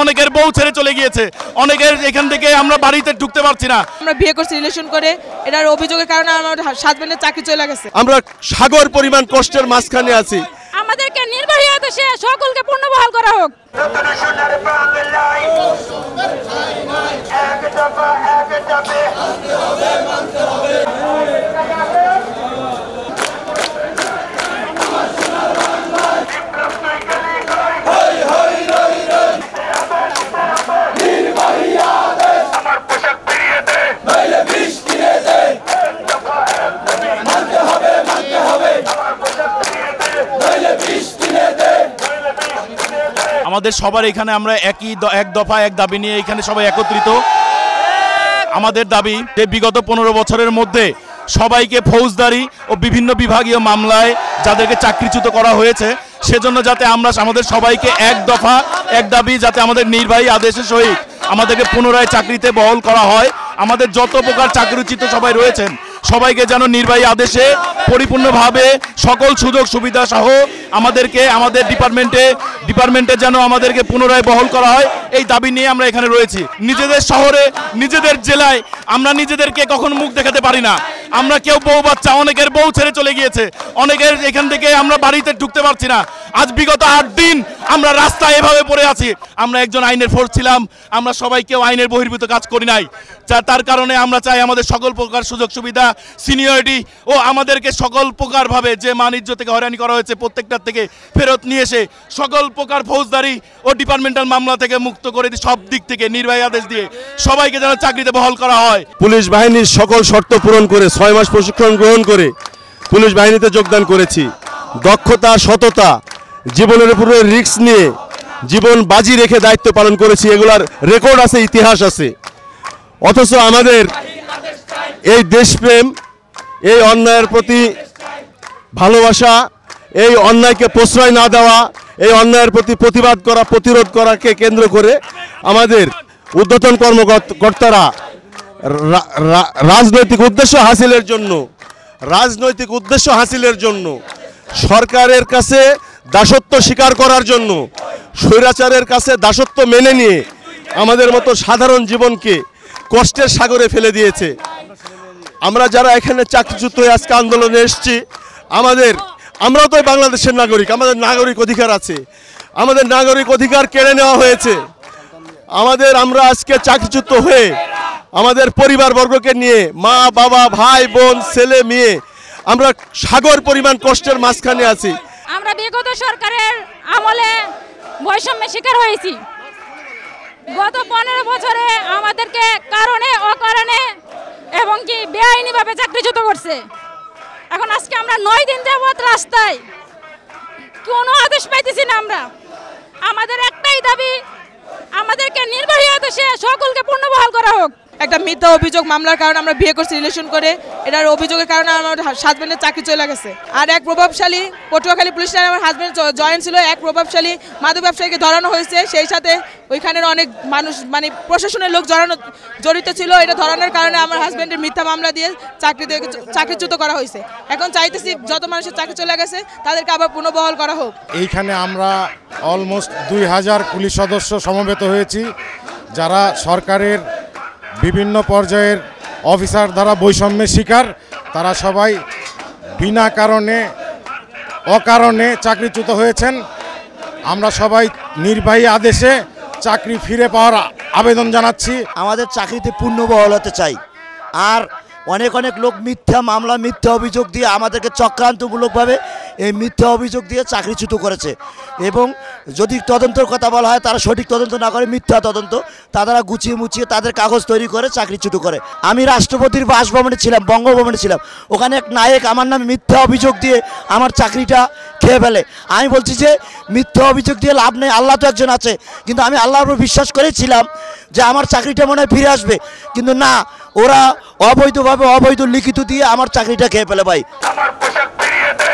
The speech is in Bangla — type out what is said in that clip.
অনেকের বউ ছেড়ে চলে গিয়েছে, অনেকের এখান থেকে আমরা বাড়িতে ঢুকতে পারছি না। আমরা বিয়ে করছি রিলেশন করে, এটার অভিযোগের কারণে আমার হাজবেন্ডের চাকরি চলে গেছে। আমরা সাগর পরিমাণ কষ্টের মাঝখানে আছি। আমাদেরকে নির্বাহী আদেশে সকলকে পুনর্বহাল করা হোক। আমাদের সবার এখানে আমরা এক দফা এক দাবি নিয়ে এখানে সবাই একত্রিত। আমাদের দাবি যে বিগত 15 বছরের মধ্যে সবাইকে ফৌজদারি ও বিভিন্ন বিভাগীয় মামলায় যাদেরকে চাকরিচ্যুত করা হয়েছে, সেজন্য যাতে আমরা আমাদের সবাইকে এক দফা এক দাবি যাতে আমাদের নির্বাহী আদেশের সহিত আমাদেরকে পুনরায় চাকরিতে বহাল করা হয়। আমাদের যত প্রকার চাকরিচ্যুত সবাই রয়েছেন সবাইকে যেন নির্বাহী আদেশে পরিপূর্ণভাবে সকল সুযোগ সুবিধা সহ আমাদেরকে আমাদের ডিপার্টমেন্টে যেন আমাদেরকে পুনরায় বহাল করা হয়, এই দাবি নিয়ে আমরা এখানে রয়েছি। নিজেদের শহরে নিজেদের জেলায় আমরা নিজেদেরকে কখনো মুখ দেখাতে পারি না। আমরা কেউ বউ বাচ্চা, অনেকের বউ ছেড়ে চলে গিয়েছে, অনেকের এখান থেকে আমরা বাড়িতে ঢুকতে পারছি না। আজ বিগত 8 দিন আমরা রাস্তায় এভাবে পড়ে আছি। আমরা একজন আইনের ফোর্স ছিলাম, আমরা সবাই কেউ আইনের বহির্ভূত কাজ করি নাই। তার কারণে আমরা চাই আমাদের সকল প্রকার সুযোগ সুবিধা, সিনিয়রিটি ও আমাদেরকে সকল প্রকারভাবে যে বাণিজ্য থেকে হয়রানি করা হয়েছে প্রত্যেকটার থেকে ফেরত নিয়ে এসে সকল প্রকার ফৌজদারি ও ডিপার্টমেন্টাল মামলা থেকে মুক্ত করে সব দিক থেকে নির্বাহী আদেশ দিয়ে সবাইকে যেন চাকরিতে বহাল করা হয়। পুলিশ বাহিনীর সকল শর্ত পূরণ করে 6 মাস প্রশিক্ষণ গ্রহণ করে পুলিশ বাহিনীতে যোগদান করেছি। দক্ষতা, সততা, জীবনের উপরে রিস্ক নিয়ে জীবন বাজি রেখে দায়িত্ব পালন করেছি। এগুলার রেকর্ড আছে, ইতিহাস আছে। অথচ আমাদের এই দেশপ্রেম, এই অন্যায়ের প্রতি ভালোবাসা, এই অন্যায়কে প্রশ্রয় না দেওয়া, এই অন্যায়ের প্রতি প্রতিবাদ করা, প্রতিরোধ করাকে কেন্দ্র করে আমাদের ঊর্ধ্বতন কর্মকর্তারা রাজনৈতিক উদ্দেশ্য হাসিলের জন্য সরকারের কাছে দাসত্ব স্বীকার করার জন্য, স্বৈরাচারের কাছে দাসত্ব মেনে নিয়ে আমাদের মতো সাধারণ জীবনকে কষ্টের সাগরে ফেলে দিয়েছে। আমরা যারা এখানে চাকরিচ্যুত হয়ে আজকে আন্দোলনে এসেছি, আমরাও তো বাংলাদেশের নাগরিক, আমাদের নাগরিক অধিকার আছে। আমাদের নাগরিক অধিকার কেড়ে নেওয়া হয়েছে। আমরা আজকে চাকরিচ্যুত হয়ে আমাদের পরিবারবর্গকে নিয়ে, মা বাবা, ভাই বোন, ছেলে মেয়ে, আমরা সাগর পরিমাণ কষ্টের মাঝখানে আছি। আমরা বিগত সরকারের আমলে বৈষম্যের শিকার হয়েছি। গত 15 বছরে আমাদেরকে কারণে অকারণে এবং কি বেআইনিভাবে চাকরিচ্যুত করছে। এখন আজকে আমরা 9 দিন যাবত রাস্তায়, কোনো আদেশ পাইতেছি না। আমাদের একটাই দাবি, আমাদেরকে নির্বাহী আদেশে সকলকে পুনর্বহাল করা হোক। একটা মিথ্যা অভিযোগ মামলার কারণে আমরা বিয়ে করছি রিলেশন করে, এটার অভিযোগের কারণে আমার হাজবেন্ডের চাকরি চলে গেছে। আর এক প্রভাবশালী পটুয়াখালী পুলিশ লাইনে আমার হাজবেন্ড জয়েন ছিল, এক প্রভাবশালী মাদক ব্যবসায়ীকে ধরানো হয়েছে। সেই সাথে ওইখানের অনেক মানুষ, মানে প্রশাসনের লোক জড়িত ছিল। এটা ধরানোর কারণে আমার হাজবেন্ডের মিথ্যা মামলা দিয়ে চাকরিচ্যুত করা হয়েছে। এখন চাইতেছি যত মানুষের চাকরি চলে গেছে তাদেরকে আবার পুনর্বহাল করা হোক। এইখানে আমরা অলমোস্ট 2000 পুলিশ সদস্য সমবেত হয়েছি, যারা সরকারের বিভিন্ন পর্যায়ের অফিসার দ্বারা বৈষম্যের শিকার। তারা সবাই বিনা কারণে অকারণে চাকরিচ্যুত হয়েছেন। আমরা সবাই নির্বাহী আদেশে চাকরি ফিরে পাওয়ার আবেদন জানাচ্ছি। আমাদের চাকরিতে পুনর্বহাল হতে চাই। আর অনেক লোক মিথ্যা মামলা, মিথ্যা অভিযোগ দিয়ে আমাদেরকে চক্রান্তমূলকভাবে এই মিথ্যা অভিযোগ দিয়ে চাকরিচ্যুত করেছে। এবং যদি তদন্তের কথা বলা হয়, তারা সঠিক তদন্ত না করে মিথ্যা তদন্ত, তারা গুছিয়ে মুছিয়ে তাদের কাগজ তৈরি করে চাকরিচ্যুত করে। আমি রাষ্ট্রপতির বাসভবনে ছিলাম, বঙ্গভবনে ছিলাম, ওখানে এক নায়ক আমার নামে মিথ্যা অভিযোগ দিয়ে আমার চাকরিটা খেয়ে ফেলে। আমি বলছি যে মিথ্যা অভিযোগ দিয়ে লাভ নেই, আল্লাহ তো একজন আছে। কিন্তু আমি আল্লাহর উপর বিশ্বাস করেছিলাম যে আমার চাকরিটা মনে হয় ফিরে আসবে, কিন্তু না, ওরা অবৈধভাবে অবৈধ লিখিত দিয়ে আমার চাকরিটা খেয়ে ফেলে। ভাই, আমার পোশাক ফিরিয়ে দে।